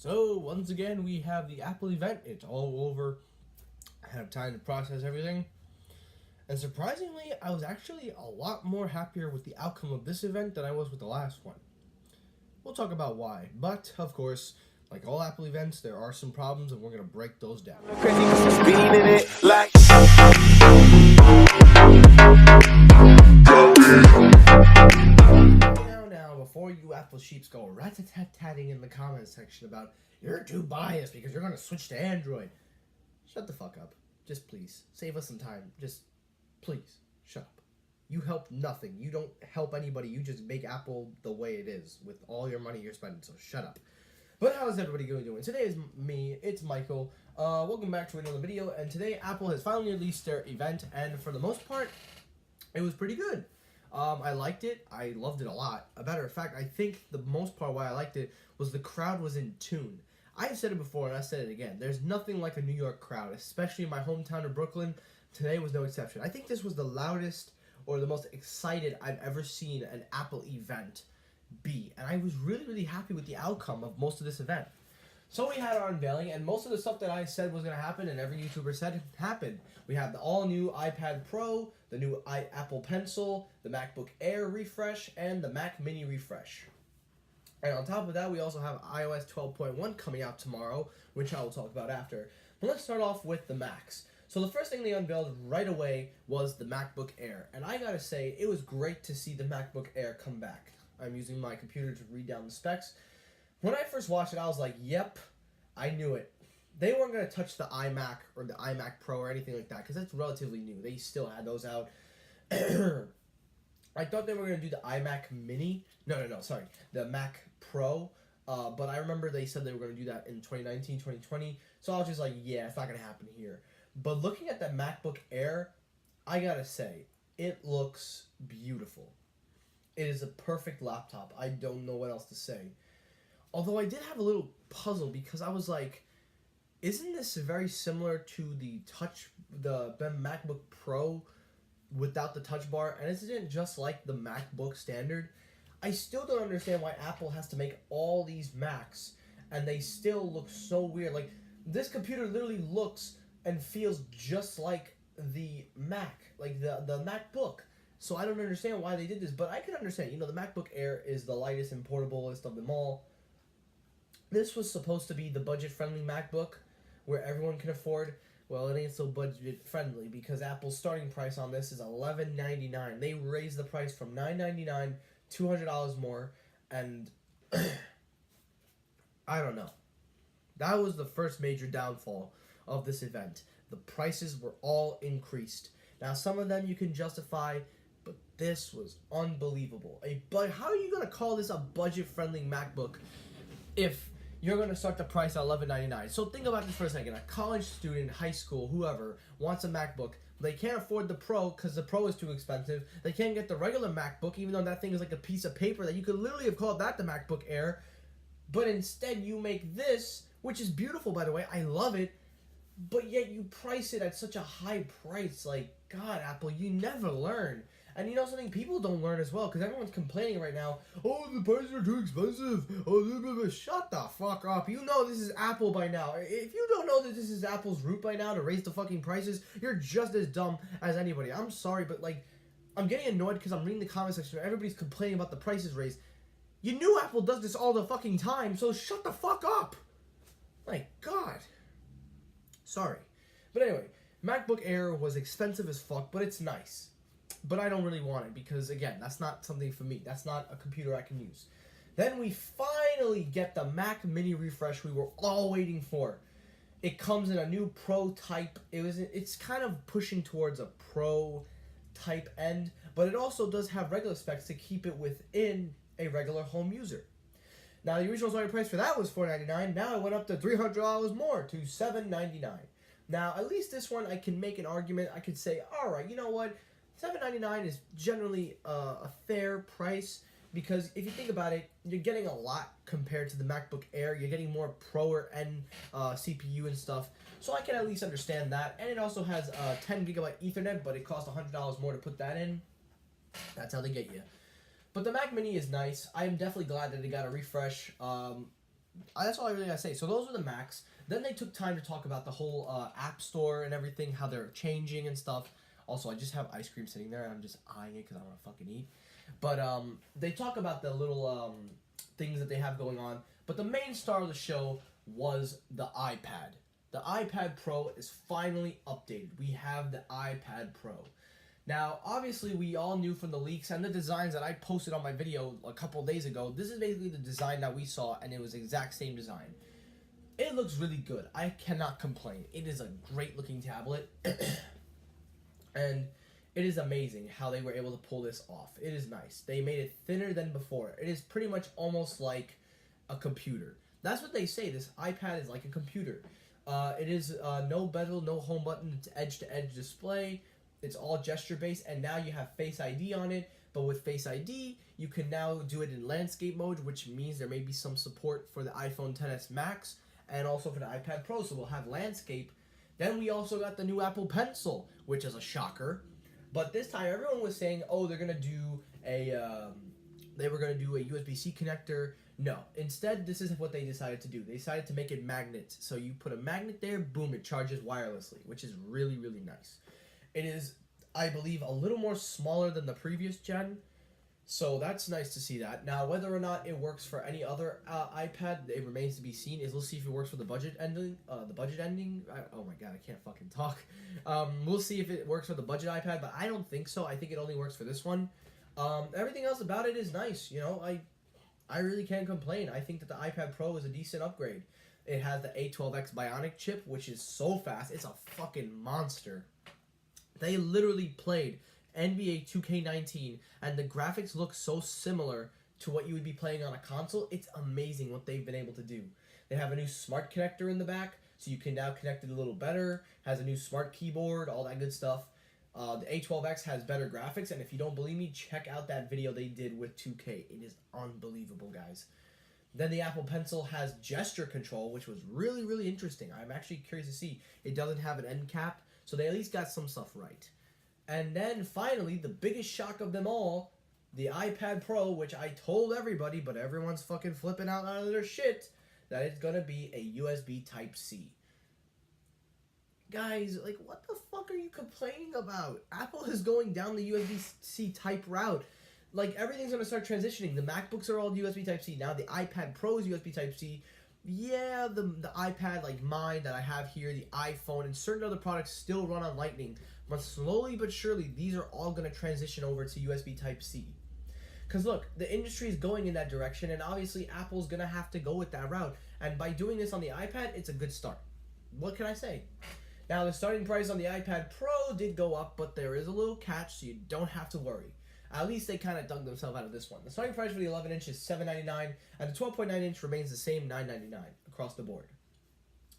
So, once again, we have the Apple event. It's all over. I have time to process everything. And surprisingly, I was actually a lot more happier with the outcome of this event than I was with the last one. We'll talk about why. But, of course, like all Apple events, there are some problems, and we're going to break those down. Now, before you Apple sheeps go rat-a-tat-tatting in the comments section about you're too biased because you're going to switch to Android, shut the fuck up. Just please, save us some time. Just, please, shut up. You help nothing. You don't help anybody. You just make Apple the way it is with all your money you're spending, so shut up. But how is everybody doing? Today is me, it's Michael. Welcome back to another video, and today Apple has finally released their event, and for the most part, it was pretty good. I liked it. I loved it a lot. A matter of fact, I think the most part why I liked it was the crowd was in tune. I've said it before, and I said it again. There's nothing like a New York crowd, especially in my hometown of Brooklyn. Today was no exception. I think this was the loudest or the most excited I've ever seen an Apple event be. And I was really, really happy with the outcome of most of this event. So we had our unveiling, and most of the stuff that I said was going to happen and every YouTuber said happened. We have the all-new iPad Pro, the new Apple Pencil, the MacBook Air refresh, and the Mac Mini refresh. And on top of that, we also have iOS 12.1 coming out tomorrow, which I will talk about after. But let's start off with the Macs. So the first thing they unveiled right away was the MacBook Air. And I gotta say, it was great to see the MacBook Air come back. I'm using my computer to read down the specs. When I first watched it, I was like, yep, I knew it. They weren't going to touch the iMac or the iMac Pro or anything like that because that's relatively new. They still had those out. I thought they were going to do the iMac Mini. No, sorry. The Mac Pro. But I remember they said they were going to do that in 2019, 2020. So I was just like, yeah, it's not going to happen here. But looking at the MacBook Air, I got to say, it looks beautiful. It is a perfect laptop. I don't know what else to say. Although I did have a little puzzle because I was like, isn't this very similar to the MacBook Pro without the touch bar? And isn't it just like the MacBook standard? I still don't understand why Apple has to make all these Macs and they still look so weird. Like, this computer literally looks and feels just like the Mac, like the MacBook. So I don't understand why they did this, but I can understand. The MacBook Air is the lightest and portablest of them all. This was supposed to be the budget-friendly MacBook where everyone can afford. Well, it ain't so budget-friendly because Apple's starting price on this is $11.99. They raised the price from $9.99, $200 more, and I don't know. That was the first major downfall of this event. The prices were all increased. Now, some of them you can justify, but this was unbelievable. How are you going to call this a budget-friendly MacBook if you're going to start the price at $11.99. So think about this for a second. A college student, high school, whoever, wants a MacBook. They can't afford the Pro because the Pro is too expensive. They can't get the regular MacBook, even though that thing is like a piece of paper that you could literally have called that the MacBook Air. But instead you make this, which is beautiful, by the way. I love it. But yet you price it at such a high price. Like, God, Apple, you never learn. And you know something? People don't learn as well because everyone's complaining right now. Oh, the prices are too expensive. Oh, blah, blah, blah. Shut the fuck up. You know this is Apple by now. If you don't know that this is Apple's route by now to raise the fucking prices, you're just as dumb as anybody. I'm sorry, but like, I'm getting annoyed because I'm reading the comment section where everybody's complaining about the prices raised. You knew Apple does this all the fucking time, so shut the fuck up. My God. Sorry. But anyway, MacBook Air was expensive as fuck, but it's nice. But I don't really want it because, again, that's not something for me. That's not a computer I can use. Then we finally get the Mac Mini refresh we were all waiting for. It comes in a new Pro type. It's kind of pushing towards a Pro type end, but it also does have regular specs to keep it within a regular home user. Now, the original starting price for that was $499. Now it went up to $300 more to $799. Now, at least this one I can make an argument. I could say, all right, you know what? $799 is generally a fair price because if you think about it, you're getting a lot compared to the MacBook Air. You're getting more Pro and CPU and stuff. So I can at least understand that. And it also has 10 gigabyte Ethernet, but it costs $100 more to put that in. That's how they get you. But the Mac Mini is nice. I am definitely glad that it got a refresh. that's all I really gotta say. So those are the Macs. Then they took time to talk about the whole App Store and everything, how they're changing and stuff. Also, I just have ice cream sitting there. I'm just eyeing it because I want to fucking eat. But they talk about the little things that they have going on. But the main star of the show was the iPad. The iPad Pro is finally updated. We have the iPad Pro. Now, obviously, we all knew from the leaks and the designs that I posted on my video a couple days ago, this is basically the design that we saw, and it was the exact same design. It looks really good. I cannot complain. It is a great looking tablet. And it is amazing how they were able to pull this off. It is nice. They made it thinner than before. It is pretty much almost like a computer. That's what they say. This iPad is like a computer. It is no bezel, no home button. It's edge-to-edge display. It's all gesture-based, and now you have Face ID on it. But with Face ID, you can now do it in landscape mode, which means there may be some support for the iPhone XS Max and also for the iPad Pro, so we'll have landscape. Then we also got the new Apple Pencil, which is a shocker. But this time, everyone was saying, oh, they're gonna do they were gonna do a USB-C connector. No, instead, this is what they decided to do. They decided to make it magnets. So you put a magnet there, boom, it charges wirelessly, which is really, really nice. It is, I believe, a little more smaller than the previous gen, so that's nice to see that. Now, whether or not it works for any other iPad, it remains to be seen. We'll see if it works for the budget ending. Oh my god, I can't fucking talk. We'll see if it works for the budget iPad, but I don't think so. I think it only works for this one. Everything else about it is nice. You know, I really can't complain. I think that the iPad Pro is a decent upgrade. It has the A12X Bionic chip, which is so fast. It's a fucking monster. They literally played NBA 2K19, and the graphics look so similar to what you would be playing on a console. It's amazing what they've been able to do. They have a new smart connector in the back, so you can now connect it a little better. Has a new smart keyboard, all that good stuff. The A12X has better graphics, and if you don't believe me, check out that video they did with 2K. It is unbelievable, guys. Then the Apple Pencil has gesture control, which was really, really interesting. I'm actually curious to see. It doesn't have an end cap, so they at least got some stuff right. And then finally, the biggest shock of them all, the iPad Pro, which I told everybody, but everyone's fucking flipping out of their shit, that it's gonna be a USB Type-C. Guys, like, what the fuck are you complaining about? Apple is going down the USB-C type route. Like, everything's gonna start transitioning. The MacBooks are all USB Type-C. Now the iPad Pro is USB Type-C. Yeah, the iPad, like mine that I have here, the iPhone, and certain other products still run on Lightning. But slowly but surely, these are all going to transition over to USB Type-C. Because look, the industry is going in that direction, and obviously Apple's going to have to go with that route. And by doing this on the iPad, it's a good start. What can I say? Now, the starting price on the iPad Pro did go up, but there is a little catch, so you don't have to worry. At least they kind of dug themselves out of this one. The starting price for the 11-inch is $799, and the 12.9-inch remains the same, $999 across the board.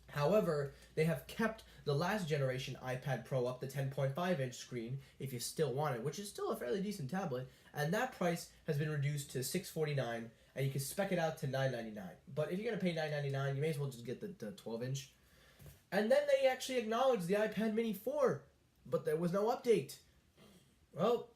However, they have kept the last generation iPad Pro up, the 10.5-inch screen, if you still want it, which is still a fairly decent tablet, and that price has been reduced to $649, and you can spec it out to $999. But if you're going to pay $999, you may as well just get the 12-inch. And then they actually acknowledged the iPad Mini 4, but there was no update. Well,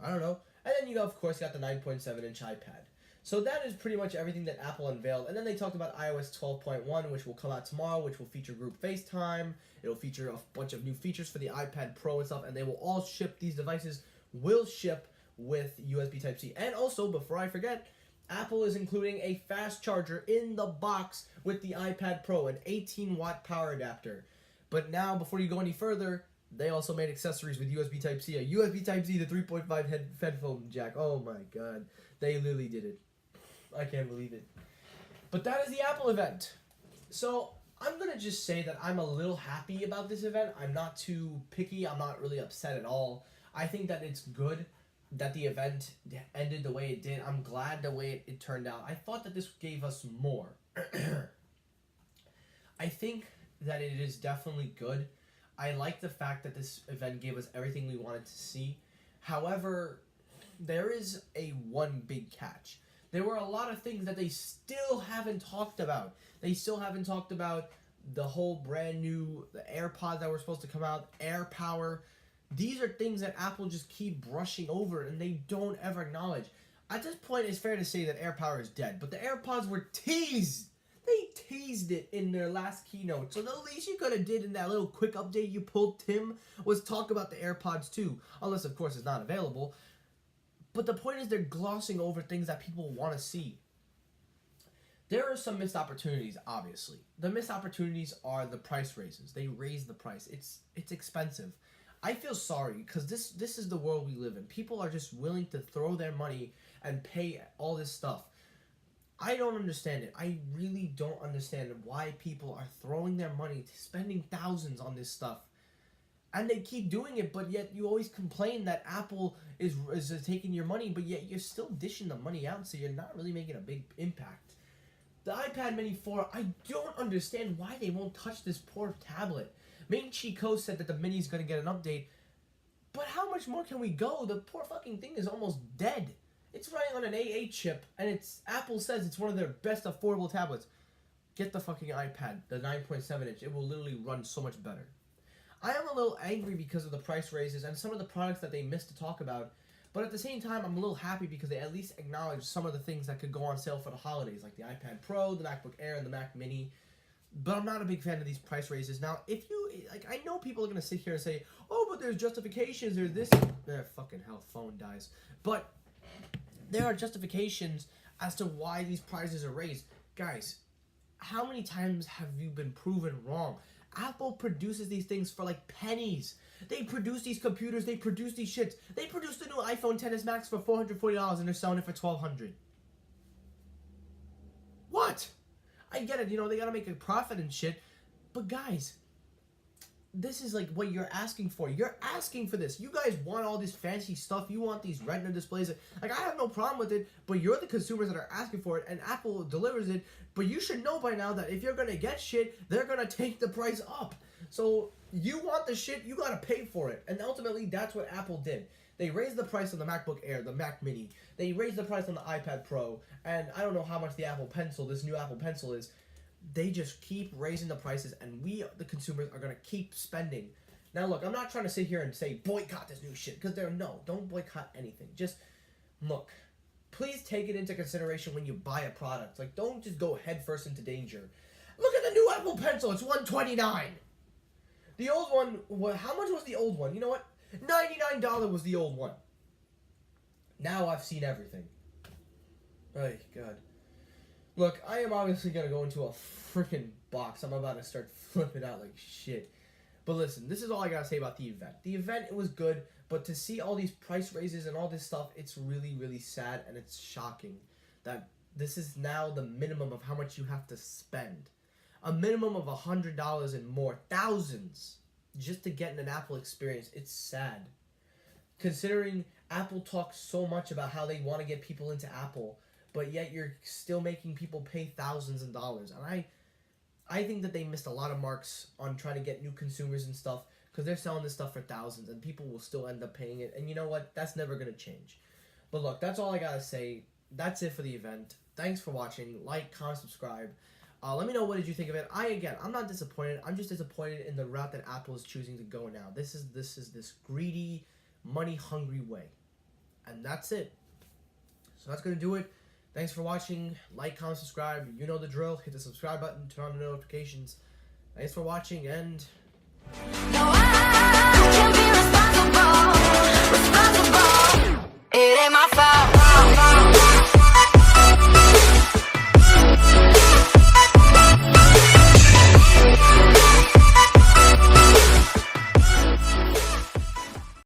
I don't know. And then you, of course, got the 9.7-inch iPad. So that is pretty much everything that Apple unveiled. And then they talked about iOS 12.1, which will come out tomorrow, which will feature group FaceTime. It'll feature a bunch of new features for the iPad Pro and stuff, and they will all ship, these devices will ship with USB Type-C. And also, before I forget, Apple is including a fast charger in the box with the iPad Pro, an 18-watt power adapter. But now, before you go any further, they also made accessories with USB Type-C, a USB Type-C, the 3.5 headphone jack. Oh my god, they literally did it. I can't believe it. But that is the Apple event. So I'm going to just say that I'm a little happy about this event. I'm not too picky. I'm not really upset at all. I think that it's good that the event ended the way it did. I'm glad the way it turned out. I thought that this gave us more. I think that it is definitely good. I like the fact that this event gave us everything we wanted to see. However, there is a one big catch. There were a lot of things that they still haven't talked about. They still haven't talked about the whole brand new, the AirPods that were supposed to come out, AirPower. These are things that Apple just keep brushing over and they don't ever acknowledge. At this point, it's fair to say that AirPower is dead, but the AirPods were teased. They teased it in their last keynote. So the least you could have did in that little quick update you pulled, Tim, was talk about the AirPods too. Unless, of course, it's not available. But the point is they're glossing over things that people want to see. There are some missed opportunities, obviously. The missed opportunities are the price raises. They raise the price. It's expensive. I feel sorry because this is the world we live in. People are just willing to throw their money and pay all this stuff. I don't understand it. I really don't understand why people are throwing their money, spending thousands on this stuff. And they keep doing it, but yet you always complain that Apple is taking your money, but yet you're still dishing the money out, so you're not really making a big impact. The iPad Mini 4, I don't understand why they won't touch this poor tablet. Ming Chi Kuo said that the Mini is going to get an update, but how much more can we go? The poor fucking thing is almost dead. It's running on an A8 chip, and Apple says it's one of their best affordable tablets. Get the fucking iPad, the 9.7 inch. It will literally run so much better. I am a little angry because of the price raises and some of the products that they missed to talk about, but at the same time, I'm a little happy because they at least acknowledge some of the things that could go on sale for the holidays, like the iPad Pro, the MacBook Air, and the Mac Mini. But I'm not a big fan of these price raises. Now, if you, I know people are going to sit here and say, oh, but there's justifications, there's this. Fucking hell, phone dies. But there are justifications as to why these prices are raised. Guys, how many times have you been proven wrong? Apple produces these things for like pennies. They produce these computers, they produce these shits. They produced the new iPhone XS Max for $440 and they're selling it for $1,200. What? I get it, they gotta make a profit and shit. But guys, this is like what you're asking for. You're asking for this. You guys want all this fancy stuff. You want these retina displays. Like, I have no problem with it, but you're the consumers that are asking for it, and Apple delivers it. But you should know by now that if you're gonna get shit, they're gonna take the price up. So you want the shit, you gotta pay for it. And ultimately, that's what Apple did. They raised the price on the MacBook Air, the Mac Mini. They raised the price on the iPad Pro. And I don't know how much the Apple Pencil, this new Apple Pencil is. They just keep raising the prices, and we, the consumers, are going to keep spending. Now, look, I'm not trying to sit here and say, boycott this new shit, because don't boycott anything. Just, look, please take it into consideration when you buy a product. Like, don't just go headfirst into danger. Look at the new Apple Pencil. It's $129. The old one, how much was the old one? You know what? $99 was the old one. Now I've seen everything. Oh, God. Look, I am obviously going to go into a freaking box. I'm about to start flipping out like shit. But listen, this is all I got to say about the event. The event, it was good, but to see all these price raises and all this stuff, it's really, really sad, and it's shocking that this is now the minimum of how much you have to spend. A minimum of $100 and more, thousands, just to get an Apple experience. It's sad. Considering Apple talks so much about how they want to get people into Apple, but yet you're still making people pay thousands of dollars. And I think that they missed a lot of marks on trying to get new consumers and stuff, because they're selling this stuff for thousands and people will still end up paying it. And you know what? That's never going to change. But look, that's all I got to say. That's it for the event. Thanks for watching. Like, comment, subscribe. Let me know, what did you think of it? I'm not disappointed. I'm just disappointed in the route that Apple is choosing to go now. This is this greedy, money-hungry way. And that's it. So that's going to do it. Thanks for watching. Like, comment, subscribe. You know the drill. Hit the subscribe button. Turn on the notifications. Thanks for watching, and... No, I can't be responsible.